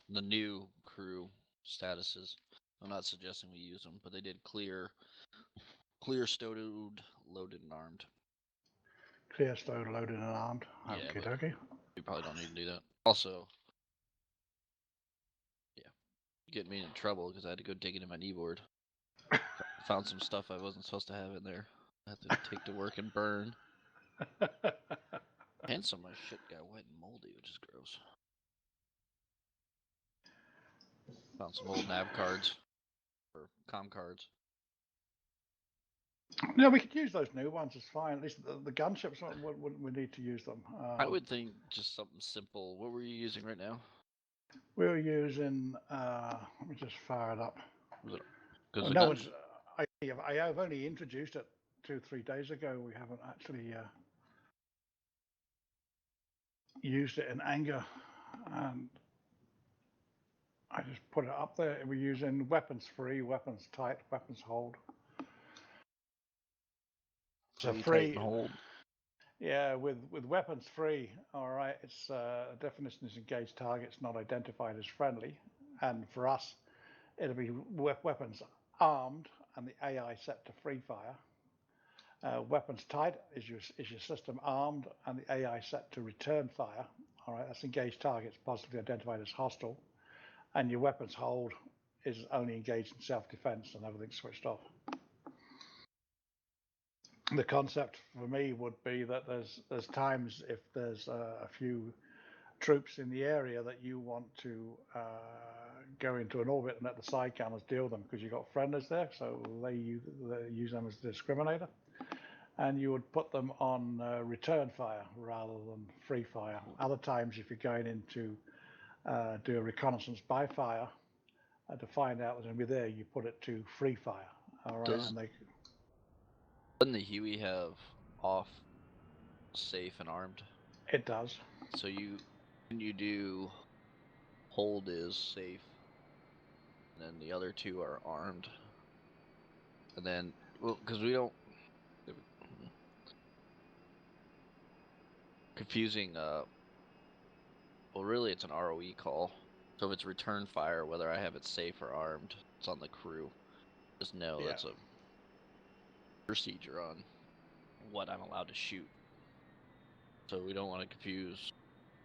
the new crew statuses. I'm not suggesting we use them, but they did clear, stowed, loaded, and armed. Clear, stowed, loaded, and armed. Yeah, Okay, but okay. we probably don't need to do that. Also, yeah, getting me in trouble because I had to go digging in my kneeboard. Found some stuff I wasn't supposed to have in there. I had to take to work and burn. And some of my shit got wet and moldy, which is gross. Found some old nav cards or com cards. Yeah, we could use those new ones. It's fine. At least the gunships wouldn't we need to use them? I would think just something simple. What were you using right now? We were using. Let me just fire it up. Because No one's. I have only introduced it 2-3 days ago. We haven't actually used it in anger, and I just put it up there. We're using weapons free, weapons tight, weapons hold. So free, hold. yeah, with weapons free. All right, its definition is engaged targets not identified as friendly, and for us, it'll be weapons armed and the AI set to free fire. Weapons tight is your system armed and the AI set to return fire. All right, that's engaged targets positively identified as hostile, and your weapons hold is only engaged in self-defense and everything's switched off. The concept for me would be that there's times if there's a few troops in the area that you want to go into an orbit and let the side cameras deal with them because you've got friendlies there, so they use them as a discriminator. And you would put them on return fire rather than free fire. Other times, if you're going in to do a reconnaissance by fire to find out what's going to be there, you put it to free fire. All right, doesn't the Huey have off, safe, and armed? It does. So when you do hold is safe, and then the other two are armed, and then because we don't confusing. Well, really, it's an ROE call. So if it's return fire, whether I have it safe or armed, it's on the crew. Just know that's a procedure on what I'm allowed to shoot. So we don't want to confuse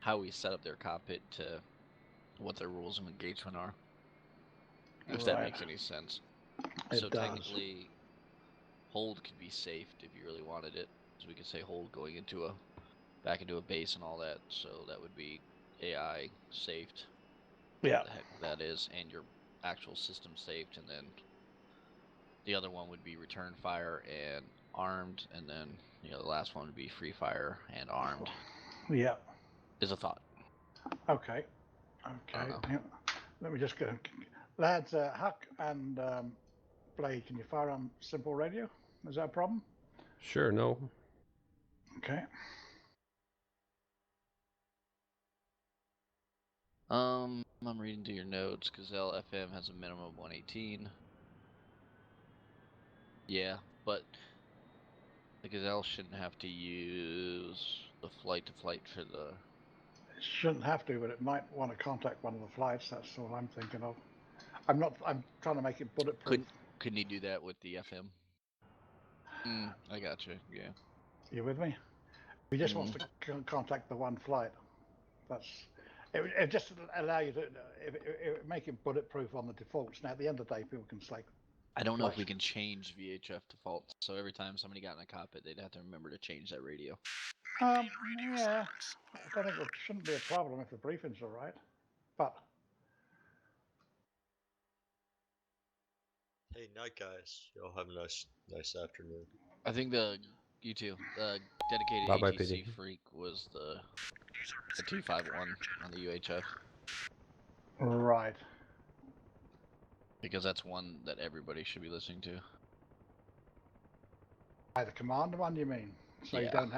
how we set up their cockpit to what their rules of engagement are. If that makes any sense. So technically, hold could be saved if you really wanted it. So we could say hold going into back into a base and all that. So that would be AI saved. Yeah. What the heck that is, and your actual system saved, and then the other one would be return fire and armed, and then the last one would be free fire and armed. Yeah. Is a thought. Okay. Let me just go. Lads, Huck and Blade, can you fire on simple radio? Is that a problem? Sure, no. Okay. I'm reading through your notes. Gazelle FM has a minimum of 118. Yeah, but the Gazelle shouldn't have to use the flight-to-flight for the... It shouldn't have to, but it might want to contact one of the flights. That's what I'm thinking of. I'm trying to make it bulletproof. Couldn't you do that with the FM? I gotcha, yeah. You with me? He just wants to contact the one flight. It just allow you to make it bulletproof on the defaults. Now, at the end of the day, people can select. I don't know if we can change VHF defaults. So every time somebody got in a cockpit, they'd have to remember to change that radio. Yeah, I don't think it shouldn't be a problem if the briefing's all right. But hey, night guys. Y'all have a nice afternoon. I think you two, the dedicated ATC freak was the T51 on the UHF. Right. Because that's one that everybody should be listening to. The commander one, you mean? So yeah.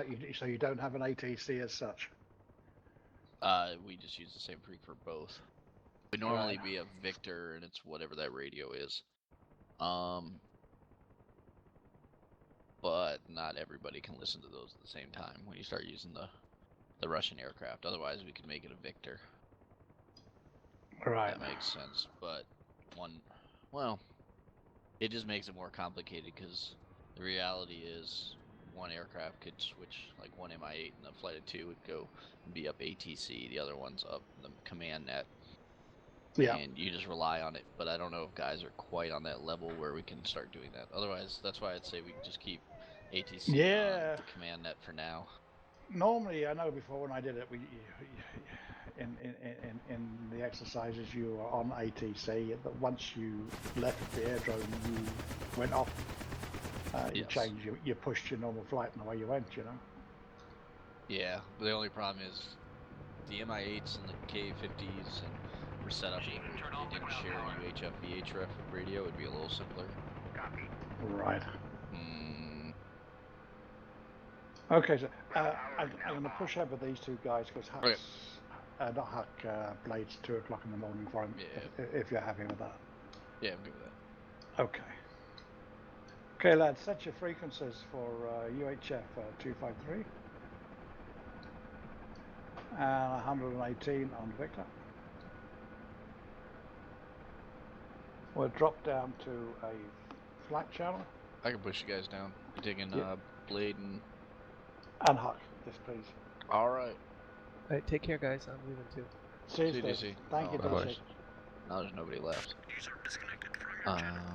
You don't have an ATC as such. We just use the same freak for both. It would normally be a Victor, and it's whatever that radio is. But not everybody can listen to those at the same time when you start using the Russian aircraft. Otherwise, we could make it a Victor. Right. That makes sense, but well, it just makes it more complicated because the reality is one aircraft could switch, like one Mi-8 and the flight of 2 would go and be up ATC, the other one's up the command net. Yeah. And you just rely on it, but I don't know if guys are quite on that level where we can start doing that. Otherwise, that's why I'd say we just keep ATC on the command net for now. Normally, I know before when I did it, in the exercises you were on ATC. That once you left the aerodrome, you went off. You Yes. changed. You pushed your normal flight, and away you went. You know. Yeah, but the only problem is the Mi-8s and the K-50s and were set up where they didn't share UHF VHF radio. It'd be a little simpler. Right. Hmm. Okay, so I'm going to push over these two guys because Huck's, not Huck, Blade's 2 o'clock in the morning for him. Yeah. If you're happy with that. Yeah, I'm good with that. Okay. Okay, lads, set your frequencies for UHF 253 and 118 on Victor. We'll drop down to a flat channel. I can push you guys down. You taking Blade and Huck, yes, please. All right. All right, take care, guys. I'm leaving too. See you, DC. Thank you, DC. Now there's nobody left. User disconnected from your channel.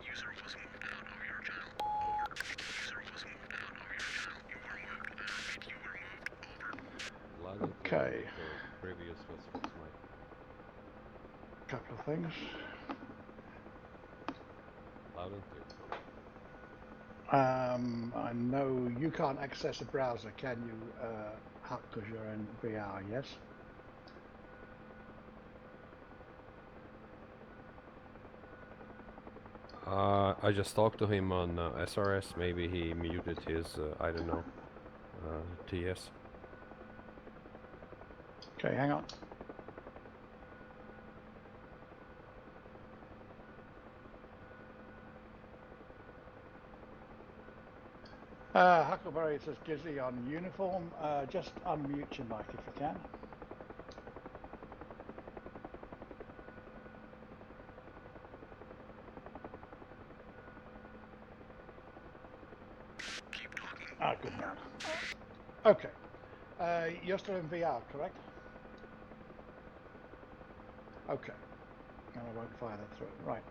User was moved out of your channel. Over. User was moved out of your channel. You were moved. You were moved. Over. Okay. Previous was fine. Couple of things. Loud and clear. I know you can't access a browser, can you, Huck, because you're in VR, yes? I just talked to him on SRS. Maybe he muted his, I don't know, TS. Okay, hang on. Huckleberry says Gizzy on uniform. Just unmute your mic if you can. Keep talking. Ah, good man. Okay. You're still in VR, correct? Okay. And I won't fire that through. Right.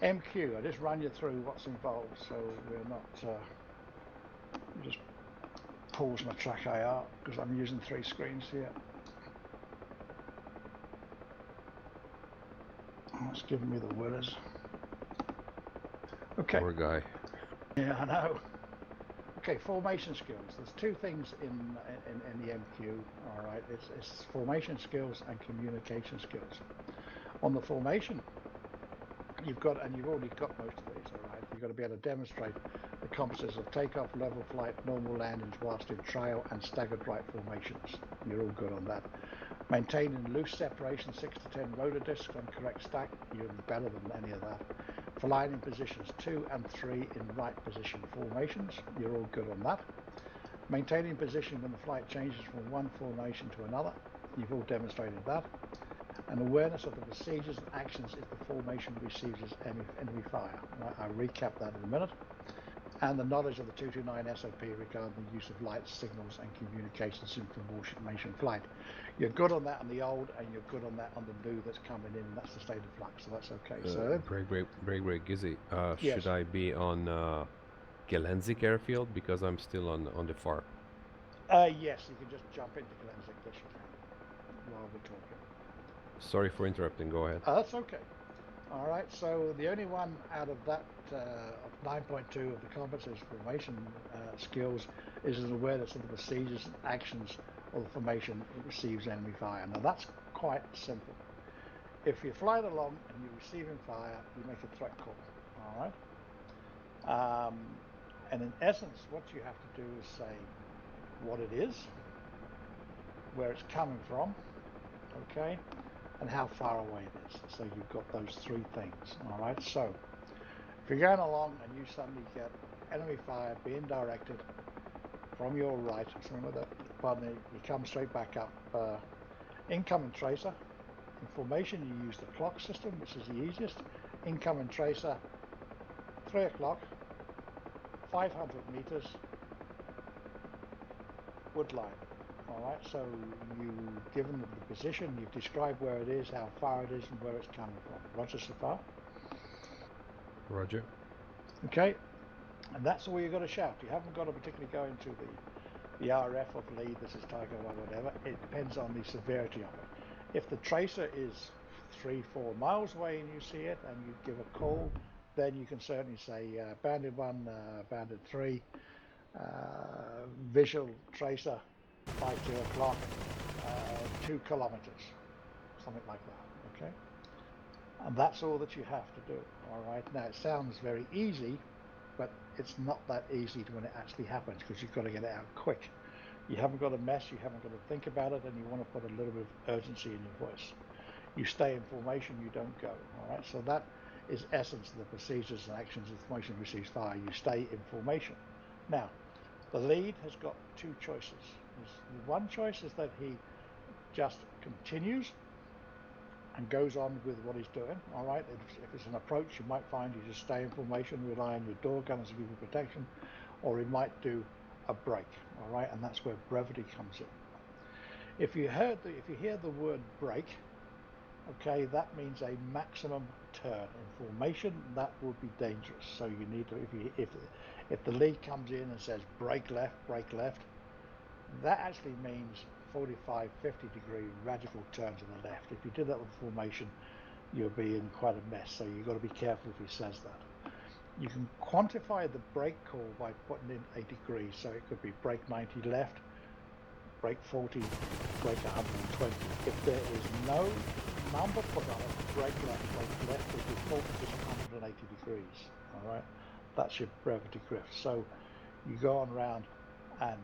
MQ, I just run you through what's involved so we're not... just pause my track IR because I'm using 3 screens here. Oh, it's giving me the willies. Okay. Poor guy. Yeah, I know. Okay, formation skills. There's 2 things in the MQ. All right, it's formation skills and communication skills. On the formation, you've already got most of these. All right, you've got to be able to demonstrate the competencies of takeoff, level flight, normal landings whilst in trail and staggered right formations. You're all good on that. Maintaining loose separation 6 to 10 rotor discs on correct stack. You're better than any of that. Flying in positions 2 and 3 in right position formations. You're all good on that. Maintaining position when the flight changes from one formation to another. You've all demonstrated that. And awareness of the procedures and actions if the formation receives enemy fire. I'll recap that in a minute. And the knowledge of the 229 SOP regarding the use of lights, signals, and communications in formation flight. You're good on that on the old, and you're good on that on the new that's coming in, and that's the state of flux, so that's okay. So Break, Gizzy. Yes. Should I be on Gelenzik Airfield because I'm still on the FAR? Yes, you can just jump into Gelenzik. Yes, you can. While we're talking. Sorry for interrupting. Go ahead. That's okay. All right. So the only one out of that of 9.2 of the competencies formation skills is an awareness of the procedures and actions of the formation that receives enemy fire. Now that's quite simple. If you're flying along and you're receiving fire, you make a threat call. All right. And in essence, what you have to do is say what it is, where it's coming from, okay, and how far away it is. So you've got those 3 things. All right. So if you're going along and you suddenly get enemy fire being directed from your right, remember that, pardon me, you come straight back up. Incoming tracer. In formation, you use the clock system, which is the easiest. Incoming tracer, 3 o'clock, 500 meters, wood line. All right, so you've given them the position, you've described where it is, how far it is, and where it's coming from. Roger so far? Roger. Okay, and that's all you've got to shout. You haven't got to particularly go into the RF of lead, this is Tiger or whatever. It depends on the severity of it. If the tracer is 3-4 miles away and you see it and you give a call, then you can certainly say banded 1, banded 3, visual tracer by 2 o'clock, 2 kilometers, something like that, okay? And that's all that you have to do, all right? Now, it sounds very easy, but it's not that easy when it actually happens, because you've got to get it out quick. You haven't got to mess, you haven't got to think about it, and you want to put a little bit of urgency in your voice. You stay in formation, you don't go, all right? So that is essence of the procedures and actions if formation receives fire. You stay in formation. Now, the lead has got 2 choices. One choice is that he just continues and goes on with what he's doing, all right? If it's an approach, you might find you just stay in formation, rely on your door gunners to give you protection, or he might do a break, all right? And that's where brevity comes in. If you hear the word break, okay, that means a maximum turn. In formation, that would be dangerous. So you need to, if the lead comes in and says break left, that actually means 45, 50 degree radical turn to the left. If you do that with formation, you'll be in quite a mess. So you've got to be careful if he says that. You can quantify the break call by putting in a degree. So it could be break 90 left, break 40, break 120. If there is no number put on it, break left will default to 180 degrees. All right, that's your brevity drift. So you go on round and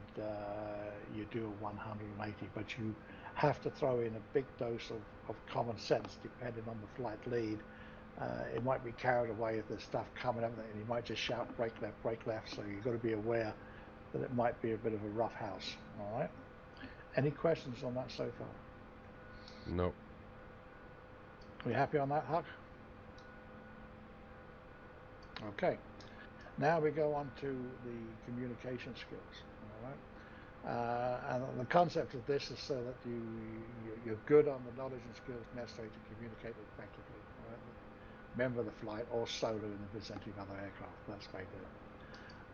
you do a 180, but you have to throw in a big dose of common sense depending on the flight lead. It might be carried away if there's stuff coming up, and you might just shout break left. So you've got to be aware that it might be a bit of a rough house. All right. Any questions on that so far? No. Are you happy on that, Huck? Okay. Now we go on to the communication skills. All right. And the concept of this is so that you're good on the knowledge and skills necessary to communicate effectively. All right. Member of the flight or solo in the vicinity of other aircraft. That's very good.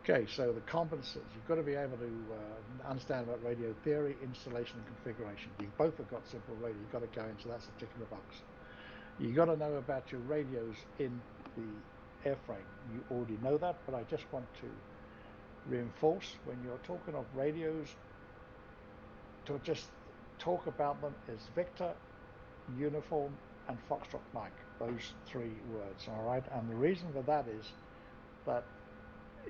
Okay, so the competencies. You've got to be able to understand about radio theory, installation, and configuration. You both have got simple radio. You've got to go into that particular box. You've got to know about your radios in the airframe. You already know that, but I just want to reinforce when you're talking of radios, to just talk about them as Victor, Uniform, and Foxtrot Mike. Those 3 words, all right? And the reason for that is that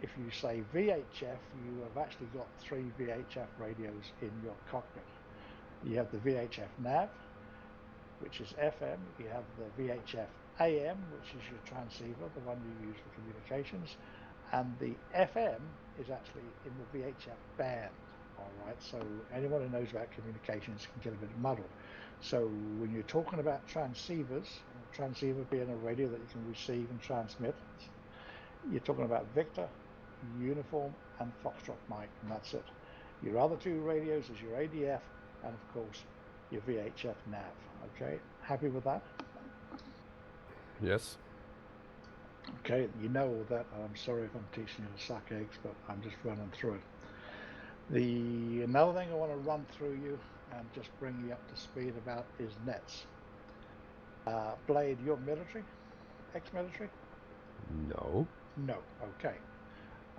if you say VHF, you have actually got 3 VHF radios in your cockpit. You have the VHF nav, which is FM. You have the VHF AM, which is your transceiver, the one you use for communications. And the FM is actually in the VHF band, all right? So anyone who knows about communications can get a bit muddled. So when you're talking about transceivers, a transceiver being a radio that you can receive and transmit, you're talking about Victor, Uniform, and Foxtrot Mike, and that's it. Your other 2 radios is your ADF and, of course, your VHF nav. Okay, happy with that? Yes. Okay, you know all that. I'm sorry if I'm teaching you to suck eggs, but I'm just running through it. Another thing I want to run through you and just bring you up to speed about is nets. Blade, you're military? Ex-military? No. No, okay.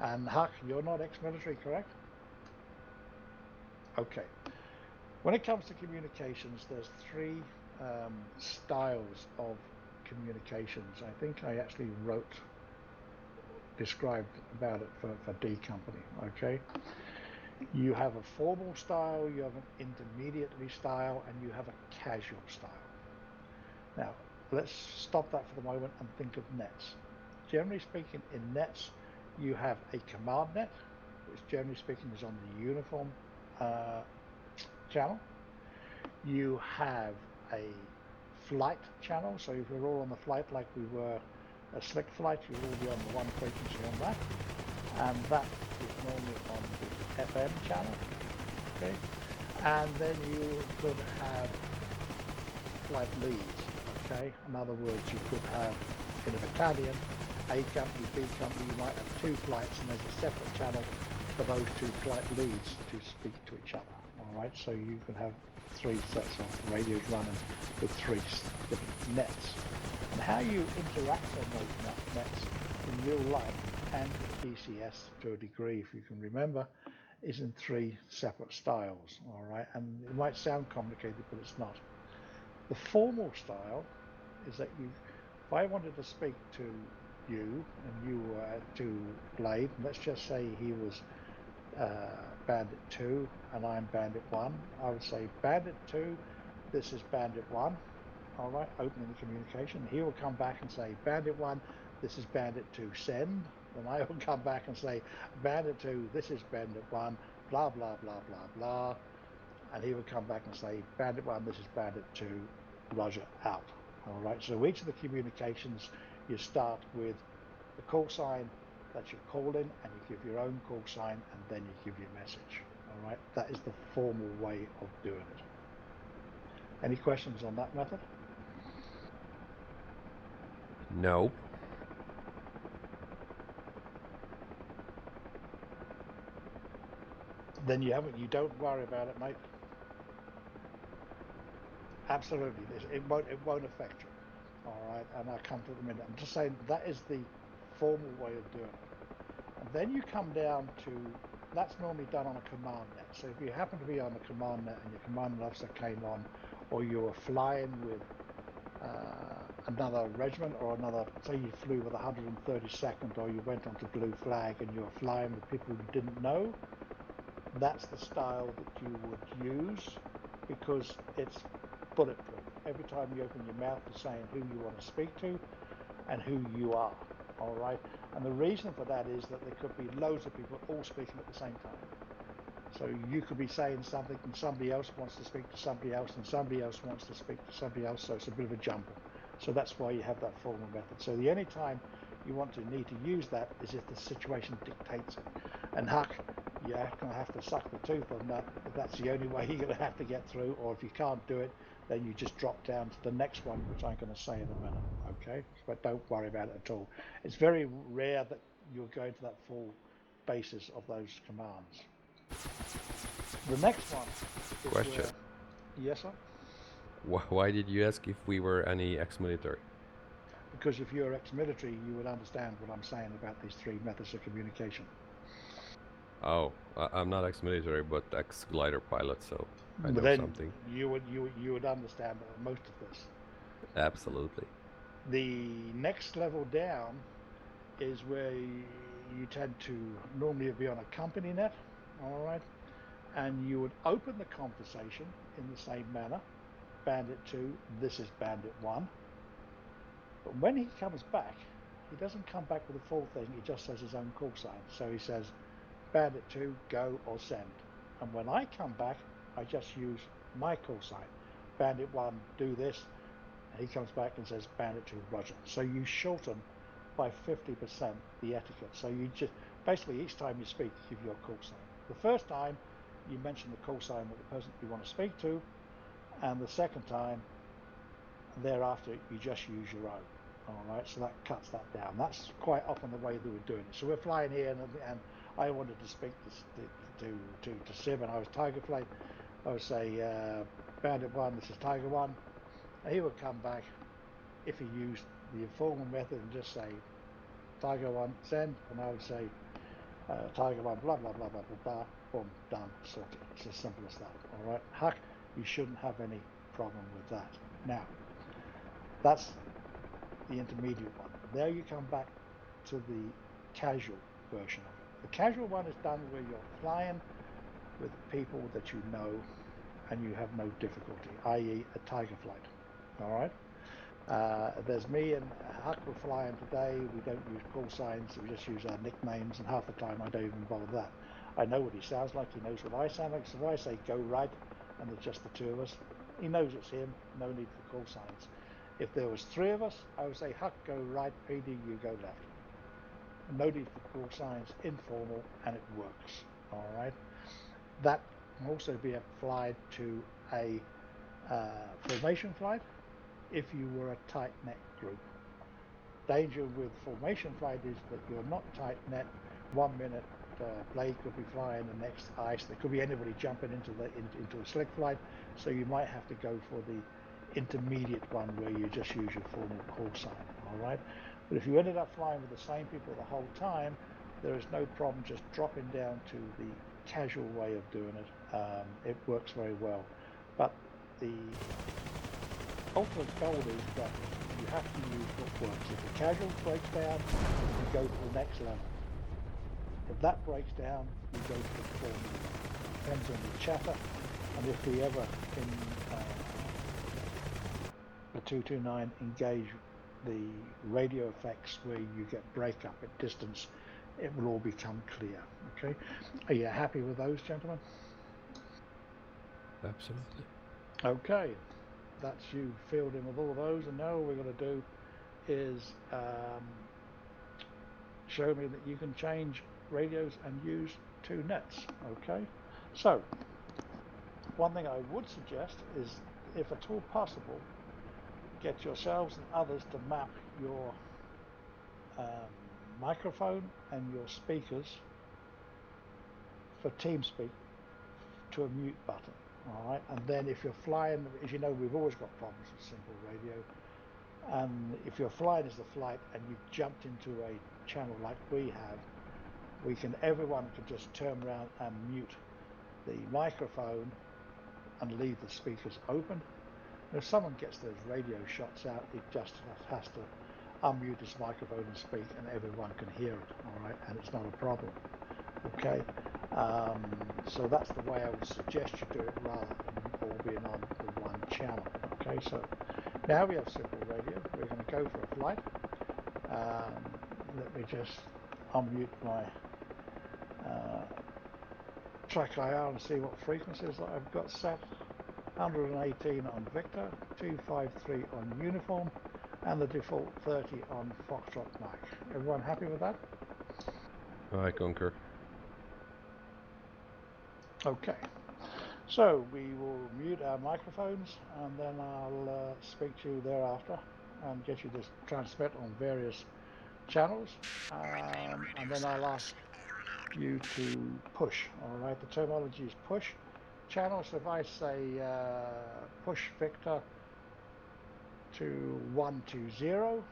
And Huck, you're not ex-military, correct? Okay. When it comes to communications, there's 3 styles of communications. I think I actually described about it for D Company, okay? You have a formal style, you have an intermediately style, and you have a casual style. Now, let's stop that for the moment and think of nets. Generally speaking, in nets, you have a command net, which generally speaking is on the uniform channel. You have a flight channel, so if you're all on the flight like we were a slick flight, you'll all be on the one frequency on that, and that is normally on the FM channel. Okay, and then you could have flight leads. Okay, in other words, you could have in a battalion, A company, B company, you might have two flights, and there's a separate channel for those two flight leads to speak to each other. All right, so you can have three sets of radios running with three different nets. And how you interact on those nets in real life and ECS to a degree, if you can remember, is in three separate styles. All right, and it might sound complicated, but it's not. The formal style is that if I wanted to speak to you and you were to Blade, let's just say he was Bandit 2 and I'm Bandit 1, I would say Bandit 2, this is Bandit 1, all right, opening the communication. He will come back and say, Bandit 1, this is Bandit 2, send. Then I will come back and say, Bandit 2, this is Bandit 1, blah, blah, blah, blah, blah. And he will come back and say, Bandit 1, this is Bandit 2, Roger, out. All right, so each of the communications, you start with the call sign that you call in, and you give your own call sign, and then you give your message. All right, that is the formal way of doing it. Any questions on that method? No. Then you don't worry about it, mate. Absolutely, it won't affect you. All right, and I'll come to it in a minute. I'm just saying that is the formal way of doing it. And then you come down to, that's normally done on a command net. So if you happen to be on a command net and your commanding officer came on, or you were flying with another regiment or another, say you flew with 132nd, or you went onto Blue Flag and you were flying with people you didn't know, that's the style that you would use, because it's bulletproof. Every time you open your mouth, you're saying who you want to speak to and who you are. All right, and the reason for that is that there could be loads of people all speaking at the same time. So you could be saying something and somebody else wants to speak to somebody else and somebody else wants to speak to somebody else, so it's a bit of a jumble. So that's why you have that formal method. So the only time you need to use that is if the situation dictates it. And Huck, you're going to have to suck the tooth on that, but that's the only way you're going to have to get through. Or if you can't do it, then you just drop down to the next one, which I'm going to say in a minute. Okay, but don't worry about it at all. It's very rare that you'll go into that full basis of those commands. The next one is Question. Yes, sir? Why did you ask if we were any ex-military? Because if you're ex-military, you would understand what I'm saying about these three methods of communication. Oh, I'm not ex-military, but ex-glider pilot, so I know then something. You would understand most of this. Absolutely. The next level down is where you tend to normally be on a company net, all right, and you would open the conversation in the same manner. Bandit 2, this is Bandit 1. But when he comes back, he doesn't come back with a full thing, he just says his own call sign. So he says, Bandit 2, go or send. And when I come back, I just use my call sign. Bandit 1, do this. And he comes back and says, Bandit 2, Roger. So you shorten by 50% the etiquette. So you just, basically each time you speak, give your call sign. The first time, you mention the call sign of the person you want to speak to. And the second time, thereafter, you just use your own. All right, so that cuts that down. That's quite often the way that we're doing it. So we're flying here, and I wanted to speak to Sim, and I was Tiger Flight. I would say, Bandit 1, this is Tiger 1. And he would come back, if he used the informal method, and just say, Tiger 1, send, and I would say, Tiger 1, blah, blah, blah, blah, blah, blah, boom, done, sorted. It's as simple as that, all right? Huck, you shouldn't have any problem with that. Now, that's the intermediate one. Now you come back to the casual version of it. The casual one is done where you're flying with people that you know and you have no difficulty, i.e. a Tiger Flight, all right? There's me and Huck were flying today. We don't use call signs, we just use our nicknames, and half the time I don't even bother that. I know what he sounds like. He knows what I sound like. So if I say go right, and there's just the two of us, he knows it's him. No need for call signs. If there was three of us, I would say Huck, go right. PD, you go left. No need for call signs. Informal, and it works. All right. That can also be applied to a formation flight if you were a tight net group. Danger with formation flight is that you're not tight net. 1 minute Blade could be flying, the next ice. There could be anybody jumping into a slick flight, so you might have to go for the intermediate one where you just use your formal call sign. All right. But if you ended up flying with the same people the whole time, there is no problem just dropping down to the casual way of doing it. It works very well. But the ultimate goal is that you have to use what works. If the casual breaks down, you go to the next level. If that breaks down, you go to the formal. Depends on the chatter, and if we ever in the 229 engage the radio effects where you get breakup at distance, it will all become clear. Okay, are you happy with those, gentlemen? Absolutely. Okay, that's you filled in with all those, and now all we're going to do is show me that you can change radios and use two nets. Okay, so one thing I would suggest is, if at all possible, get yourselves and others to map your microphone and your speakers for TeamSpeak to a mute button. All right, and then if you're flying, as you know, we've always got problems with simple radio. And if you're flying as a flight and you jumped into a channel like we have, everyone can just turn around and mute the microphone and leave the speakers open. And if someone gets those radio shots out, it just has to unmute his microphone and speak, and everyone can hear it. All right, and it's not a problem. Okay, so that's the way I would suggest you do it, rather than all being on the one channel. Okay, so now we have simple radio. We're going to go for a flight. Let me just unmute my track IR and see what frequencies that I've got set. 118 on Victor, 253 on Uniform, and the default 30 on Foxtrot Mike. Everyone happy with that? I concur. Okay, so we will mute our microphones, and then I'll speak to you thereafter and get you to transmit on various channels, and then I'll ask you to push. All right, the terminology is push channel. So if I say push Victor to 120, you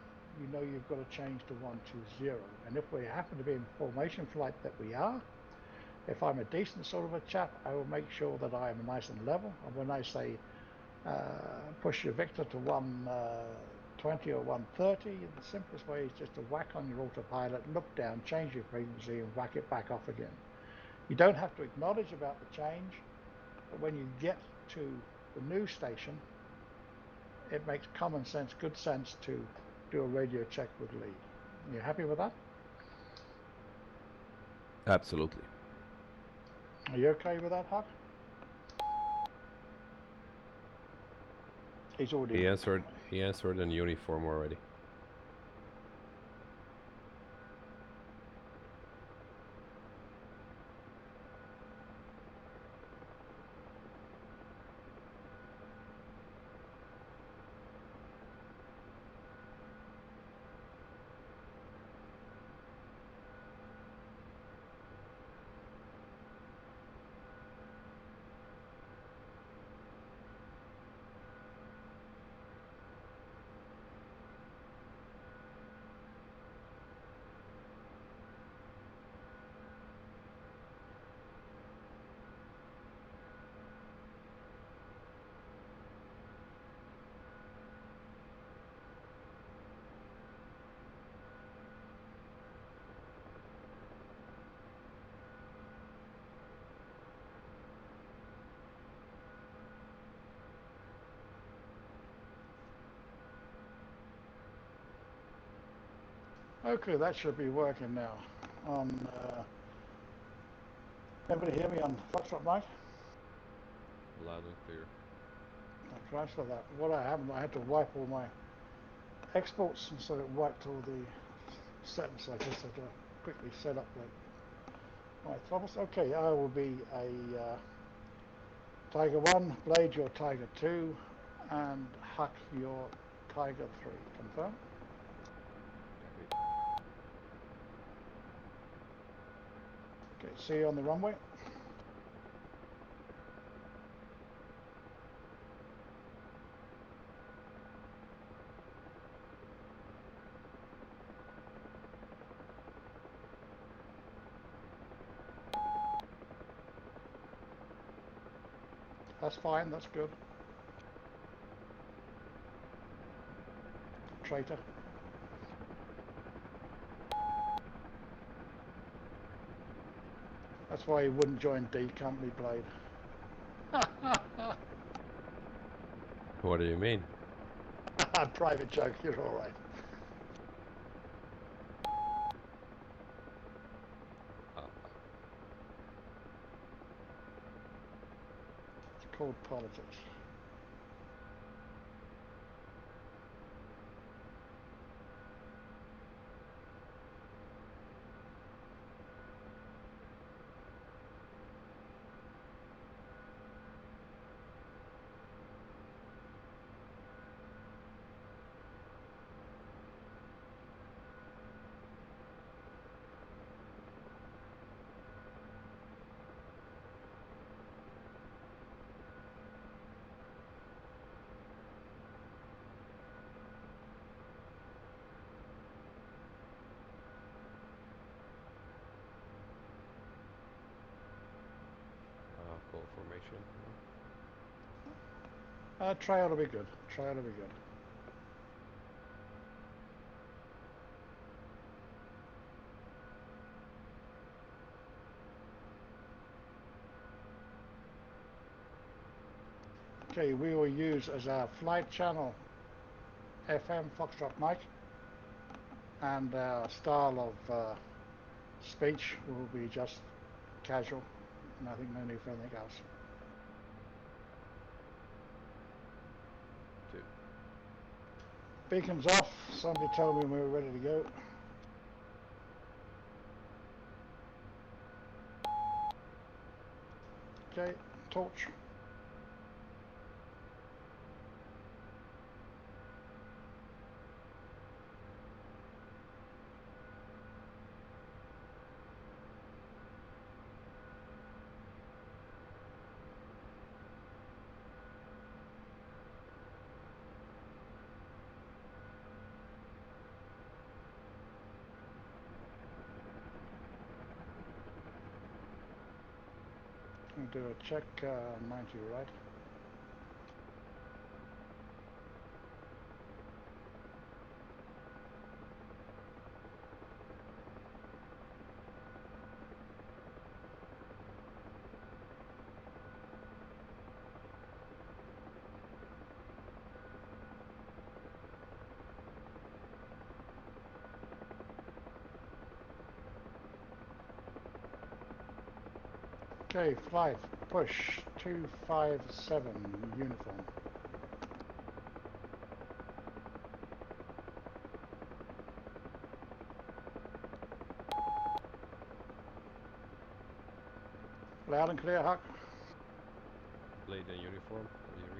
know you've got to change to 120. And if we happen to be in formation flight, that we are, if I'm a decent sort of a chap, I will make sure that I am nice and level. And when I say push your Victor to 120 or 130, the simplest way is just to whack on your autopilot, look down, change your frequency, and whack it back off again. You don't have to acknowledge about the change, but when you get to the new station, it makes common sense, good sense, to do a radio check with lead. Are you happy with that? Absolutely. Are you okay with that, Huck? He's already. He answered in uniform already. Okay, that should be working now on Everybody hear me on Foxtrot Mike? Loud and clear. Thanks for that. What I had to wipe all my exports, and so it wiped all the settings. So I just had to quickly set up my throttles. Okay, I will be a Tiger 1, Blade your Tiger 2, and Huck your Tiger 3. Confirm? Copy. Okay, see you on the runway. That's fine, that's good. Traitor. That's why he wouldn't join D Company, Blade. What do you mean? Private joke, you're alright. It's called politics. Call formation. Trail will be good. Trail will be good. Okay, we will use as our flight channel FM Foxtrot Mike, and our style of speech will be just casual. Nothing, no need for anything else. 2. Beacons off. Somebody told me we were ready to go. Okay, torch. We'll do a check 90 right. Okay, flight, push, 257, uniform. Loud and clear, Huck. Blade and uniform. What do you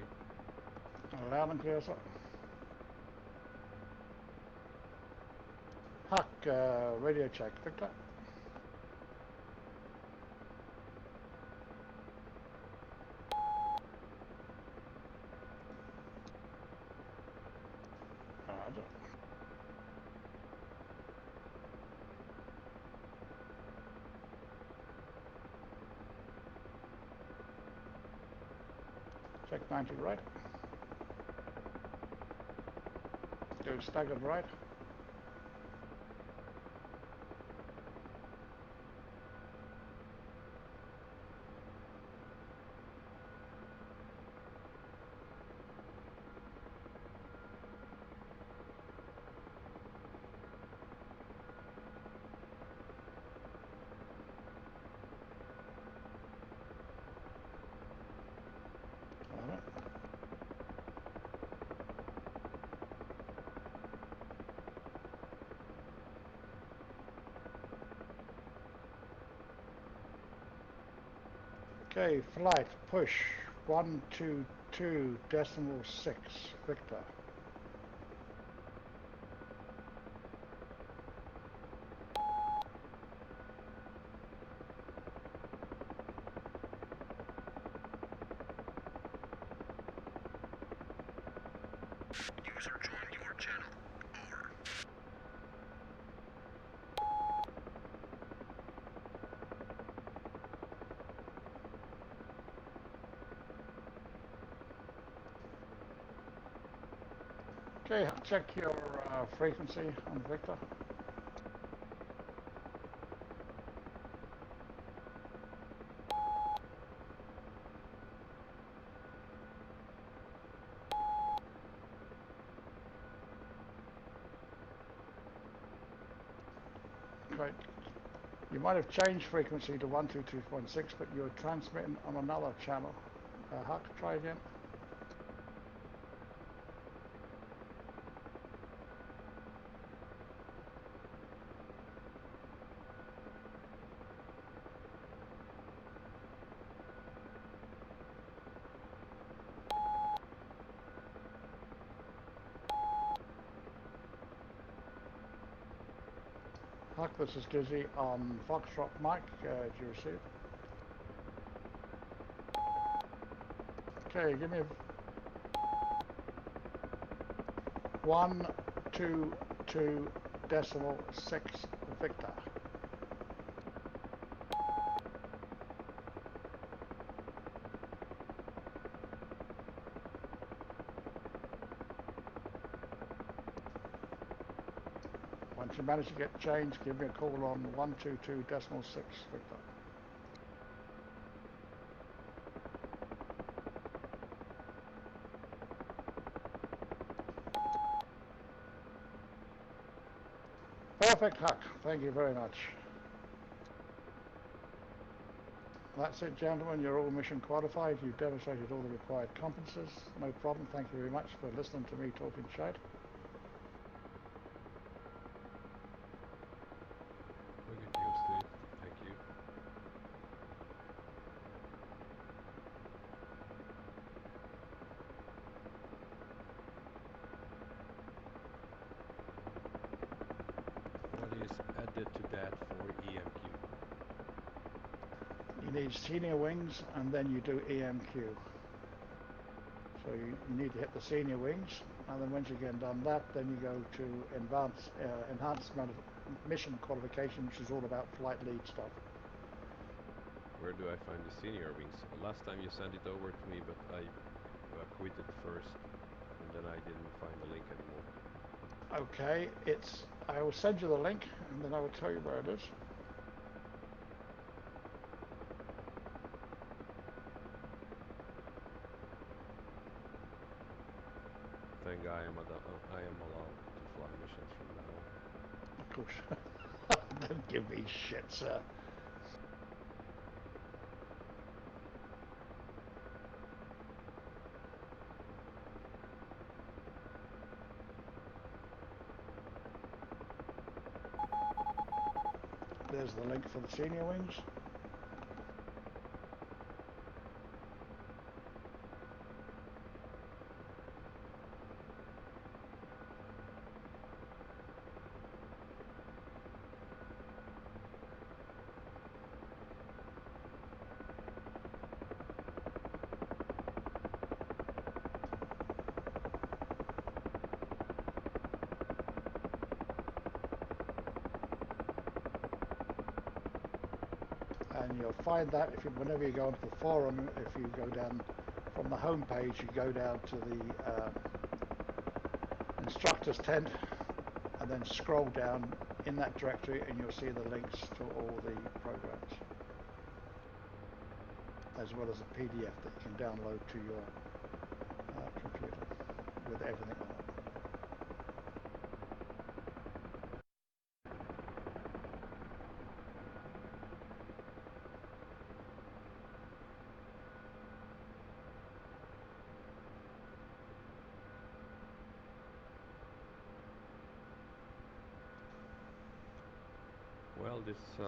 read? Loud and clear, sir. Huck, radio check, Victor. Roger. Check 90 right. Go staggered right. Okay, flight, push, 122.6, Victor. User joined your channel. Over. Okay, check your frequency on Victor. Great. You might have changed frequency to 122.6, but you're transmitting on another channel. Huck, try again. Huck, this is Dizzy on Foxtrot Mike. Did you receive? Okay, give me 122.6 Victor. Once you manage to get changed, give me a call on 122.6 Victor. Perfect, Huck. Thank you very much. That's it, gentlemen. You're all mission qualified. You've demonstrated all the required competences. No problem. Thank you very much for listening to me talking shite. We get used to it. Thank you. What is added to that for EMQ? You need senior wings, and then you do EMQ. So you need to hit the senior wings, and then once you've done that, then you go to enhanced mission qualification, which is all about flight lead stuff. Where do I find the senior wings? Last time you sent it over to me, but I quit it first, and then I didn't find the link anymore. Okay, I will send you the link, and then I will tell you where it is. Thank God I am allowed to fly missions from now on. Of course. Don't give me shit, sir. There's the link for the senior wings. And you'll find that whenever you go onto the forum, if you go down from the home page, you go down to the instructor's tent, and then scroll down in that directory, and you'll see the links to all the programs, as well as a PDF that you can download to your computer with everything on it. Well, Well, this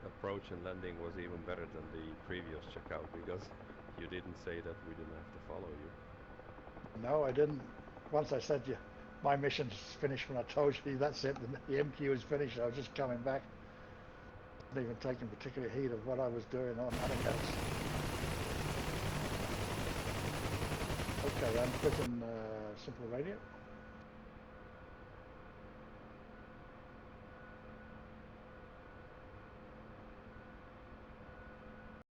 approach and landing was even better than the previous checkout because you didn't say that we didn't have to follow you. No, I didn't. Once I said my mission's finished when I told you that's it, the MQ is finished, I was just coming back. I wasn't even taking particular heed of what I was doing or nothing else. Okay, I'm quitting simple radio.